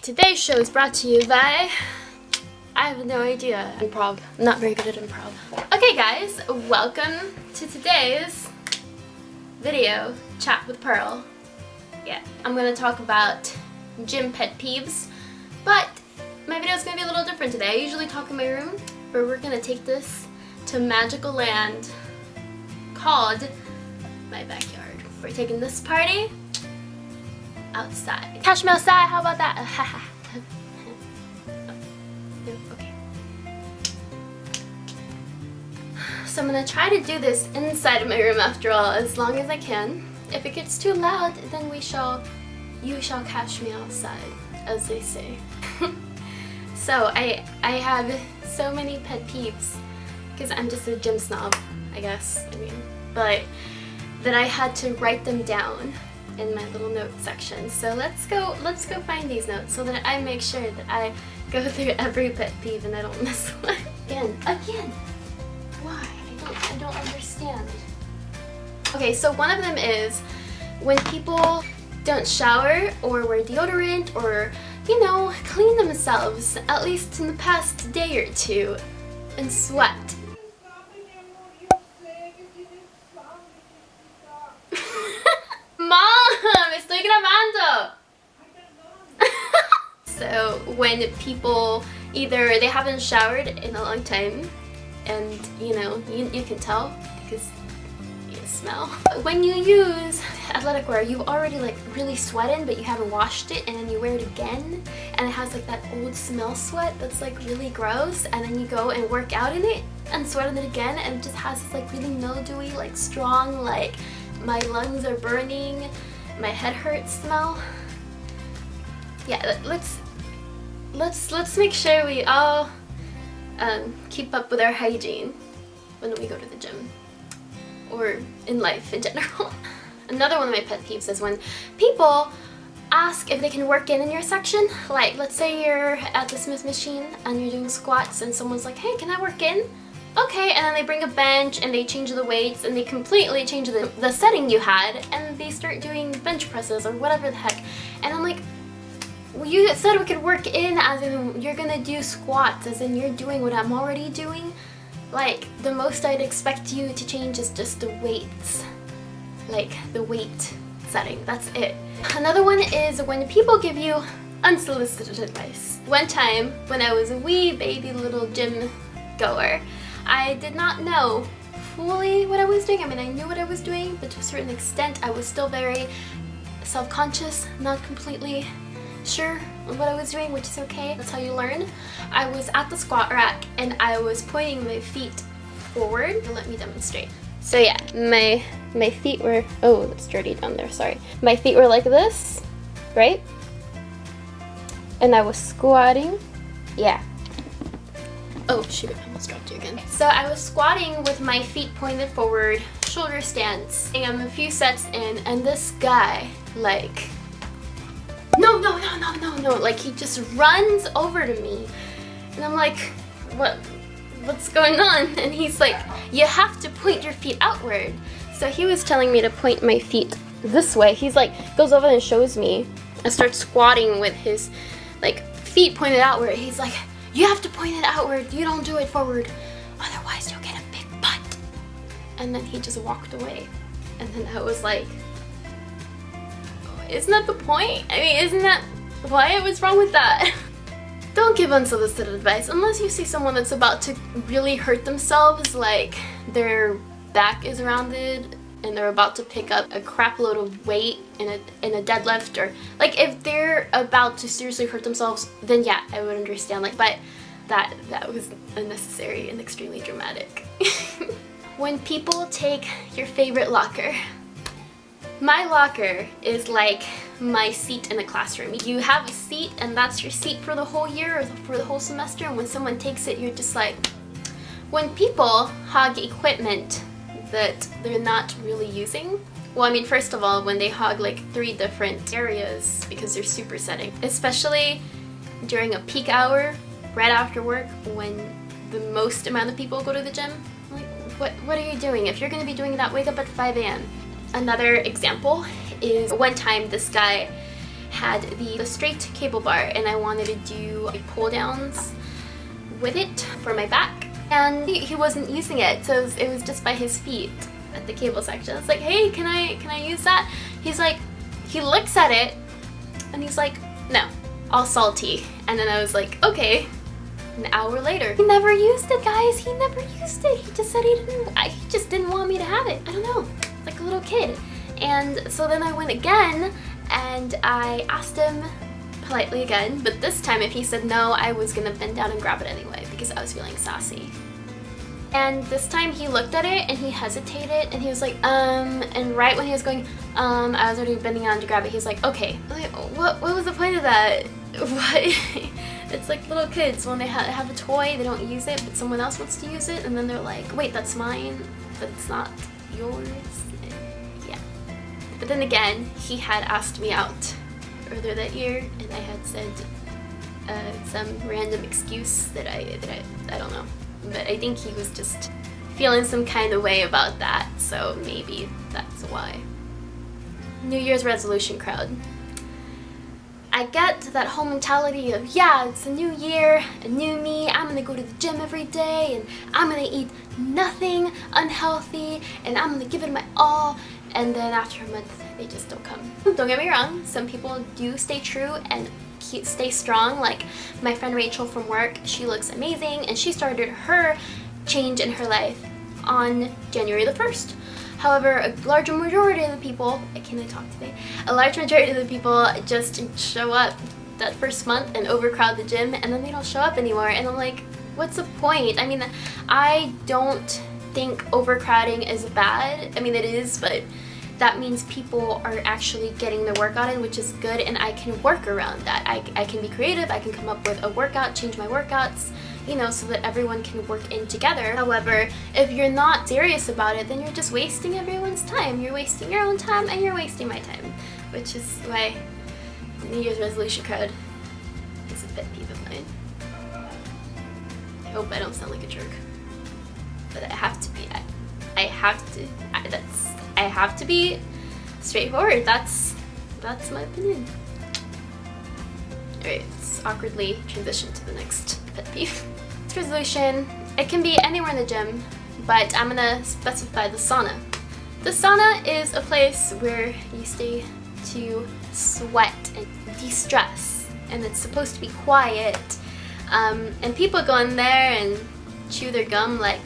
Today's show is brought to you by... I have no idea. Improv. I'm not very good at improv. Okay guys, welcome to today's video, Chat with Pearl. Yeah, I'm gonna talk about gym pet peeves, but my video is gonna be a little different today. I usually talk in my room, but we're gonna take this to magical land called my backyard. We're taking this party outside. Catch me outside, how about that? Okay. So I'm gonna try to do this inside of my room after all, as long as I can. If it gets too loud, then you shall catch me outside, as they say. So I have so many pet peeves, because I'm just a gym snob, I guess, but that I had to write them down in my little note section. So let's go find these notes so that I make sure that I go through every pet peeve and I don't miss one. Again. Why? I don't understand. Okay, so one of them is when people don't shower or wear deodorant or, you know, clean themselves, at least in the past day or two, and sweat. Mom, estoy grabando. So when people either they haven't showered in a long time, and you know, you can tell because you smell. When you use athletic wear, you've already like really sweated, but you haven't washed it, and then you wear it again, and it has like that old smell sweat that's like really gross, and then you go and work out in it and sweat in it again, and it just has this like really mildewy, like strong, like my lungs are burning, my head hurts smell. Yeah, let's make sure we all keep up with our hygiene when we go to the gym or in life in general. Another one of my pet peeves is when people ask if they can work in your section. Like, let's say you're at the Smith machine and you're doing squats and someone's like, hey, can I work in? Okay, and then they bring a bench and they change the weights and they completely change the setting you had, and they start doing bench presses or whatever the heck. And I'm like, well, you said we could work in as in you're gonna do squats, as in you're doing what I'm already doing. Like, the most I'd expect you to change is just the weights. Like, the weight setting, that's it. Another one is when people give you unsolicited advice. One time, when I was a wee baby little gym goer, I did not know fully what I was doing. I mean, I knew what I was doing, but to a certain extent, I was still very self-conscious, not completely sure of what I was doing, which is okay. That's how you learn. I was at the squat rack and I was pointing my feet forward. Let me demonstrate. So yeah, my feet were, oh, that's dirty down there, sorry. My feet were like this, right? And I was squatting, yeah. Oh shoot, I almost dropped you again. So I was squatting with my feet pointed forward, shoulder stance, and I'm a few sets in, and this guy, like, no, like he just runs over to me. And I'm like, what's going on? And he's like, you have to point your feet outward. So he was telling me to point my feet this way. He's like, goes over and shows me. I start squatting with his like feet pointed outward. He's like, you have to point it outward, you don't do it forward, otherwise you'll get a big butt. And then he just walked away. And then I was like, isn't that the point? I mean, isn't that why? What's wrong with that? Don't give unsolicited advice unless you see someone that's about to really hurt themselves, like their back is rounded and they're about to pick up a crap load of weight in a deadlift, or like if they're about to seriously hurt themselves, then yeah, I would understand. Like, but that was unnecessary and extremely dramatic. When people take your favorite locker. My locker is like my seat in a classroom. You have a seat and that's your seat for the whole year or for the whole semester, and when someone takes it, you're just like, when people hog equipment that they're not really using. Well, I mean, first of all, when they hog like 3 different areas because they're supersetting, especially during a peak hour, right after work, when the most amount of people go to the gym. Like, what are you doing? If you're gonna be doing that, wake up at 5 a.m. Another example is one time this guy had the straight cable bar, and I wanted to do pull downs with it for my back, and he wasn't using it, so it was just by his feet at the cable section. I was like, hey, can I use that? He's like, he looks at it and he's like, no, all salty. And then I was like, okay. An hour later, he never used it, guys. He never used it. He just said he just didn't want me to have it. I don't know, like a little kid. And so then I went again and I asked him politely again, but this time if he said no, I was gonna bend down and grab it anyway because I was feeling sassy. And this time he looked at it and he hesitated and he was like, and right when he was going, I was already bending down to grab it. He's like, okay. I'm like, what was the point of that? What? It's like little kids when they have a toy, they don't use it, but someone else wants to use it, and then they're like, wait, that's mine, but it's not yours. Yeah. But then again, he had asked me out earlier that year, and I had said some random excuse that I don't know. But I think he was just feeling some kind of way about that, so maybe that's why. New Year's resolution crowd. I get that whole mentality of, yeah, it's a new year, a new me, I'm gonna go to the gym every day, and I'm gonna eat nothing unhealthy, and I'm gonna give it my all, and then after a month, they just don't come. Don't get me wrong, some people do stay true and stay strong. Like my friend Rachel from work, she looks amazing, and she started her change in her life on January the 1st. However, a large majority of the people, can I talk today? A large majority of the people just show up that first month and overcrowd the gym, and then they don't show up anymore, and I'm like, what's the point? I mean, I don't think overcrowding is bad. I mean, it is, but that means people are actually getting their workout in, which is good, and I can work around that. I can be creative, I can come up with a workout, change my workouts, you know, so that everyone can work in together. However, if you're not serious about it, then you're just wasting everyone's time. You're wasting your own time, and you're wasting my time, which is why the New Year's resolution crowd is a pet peeve of mine. I hope I don't sound like a jerk, but I have to be. I have to be straightforward. That's my opinion. Alright, let's awkwardly transition to the next pet peeve. This resolution, it can be anywhere in the gym, but I'm gonna specify the sauna. The sauna is a place where you stay to sweat and de-stress, and it's supposed to be quiet, and people go in there and chew their gum like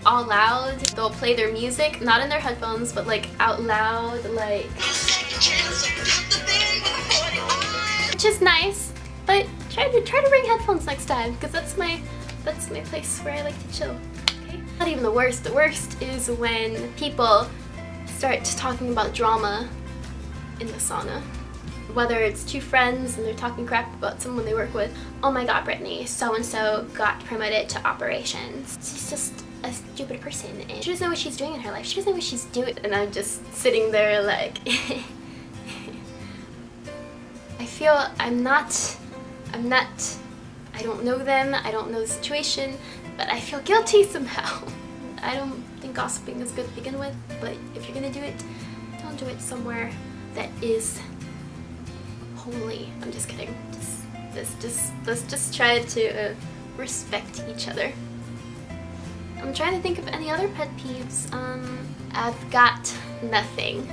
all loud. They'll play their music, not in their headphones, but like out loud, like, which is nice, but try to bring headphones next time, because that's my place where I like to chill. Okay? Not even the worst. The worst is when people start talking about drama in the sauna. Whether it's two friends and they're talking crap about someone they work with. Oh my god, Brittany, so-and-so got promoted to operations. She's just a stupid person, and she doesn't know what she's doing in her life. She doesn't know what she's doing. And I'm just sitting there like, I feel I don't know them, I don't know the situation, but I feel guilty somehow. I don't think gossiping is good to begin with, but if you're gonna do it, don't do it somewhere that is holy. I'm just kidding. Let's just try to respect each other. I'm trying to think of any other pet peeves. I've got nothing.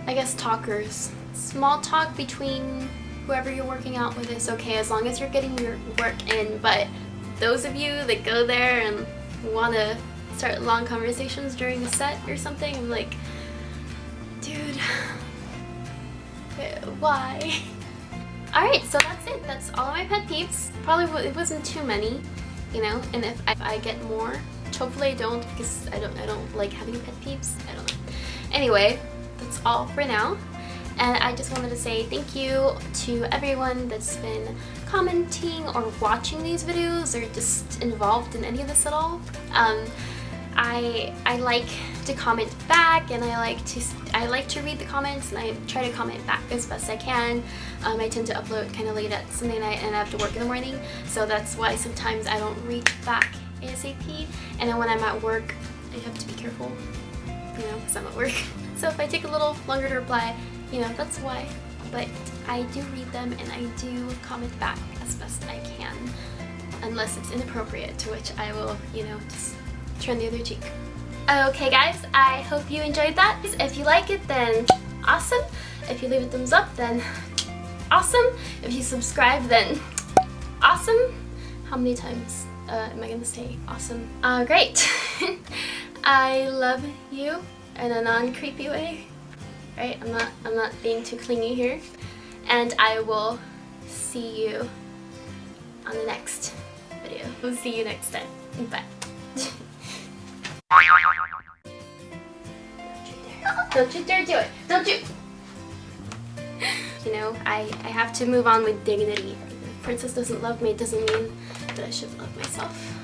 I guess talkers. Small talk between whoever you're working out with is okay as long as you're getting your work in, but those of you that go there and want to start long conversations during a set or something, I'm like, dude, why? Alright, so that's it. That's all of my pet peeves. Probably it wasn't too many, you know, and if I get more, which hopefully I don't, because I don't like having pet peeves. I don't know. Anyway, that's all for now. And I just wanted to say thank you to everyone that's been commenting or watching these videos or just involved in any of this at all. I like to comment back, and I like to read the comments, and I try to comment back as best I can. I tend to upload kind of late at Sunday night, and I have to work in the morning, so that's why sometimes I don't read back ASAP. And then when I'm at work, I have to be careful, you know, because I'm at work. So if I take a little longer to reply, you know, that's why. But I do read them and I do comment back as best I can, unless it's inappropriate, to which I will, you know, just turn the other cheek. Okay guys, I hope you enjoyed that. If you like it, then awesome. If you leave a thumbs up, then awesome. If you subscribe, then awesome. How many times am I gonna say awesome? Great. I love you in a non-creepy way. Right? I'm not being too clingy here. And I will see you on the next video. We'll see you next time. Bye. Don't you dare do it. Don't you. You know, I have to move on with dignity. If the princess doesn't love me, it doesn't mean that I should love myself.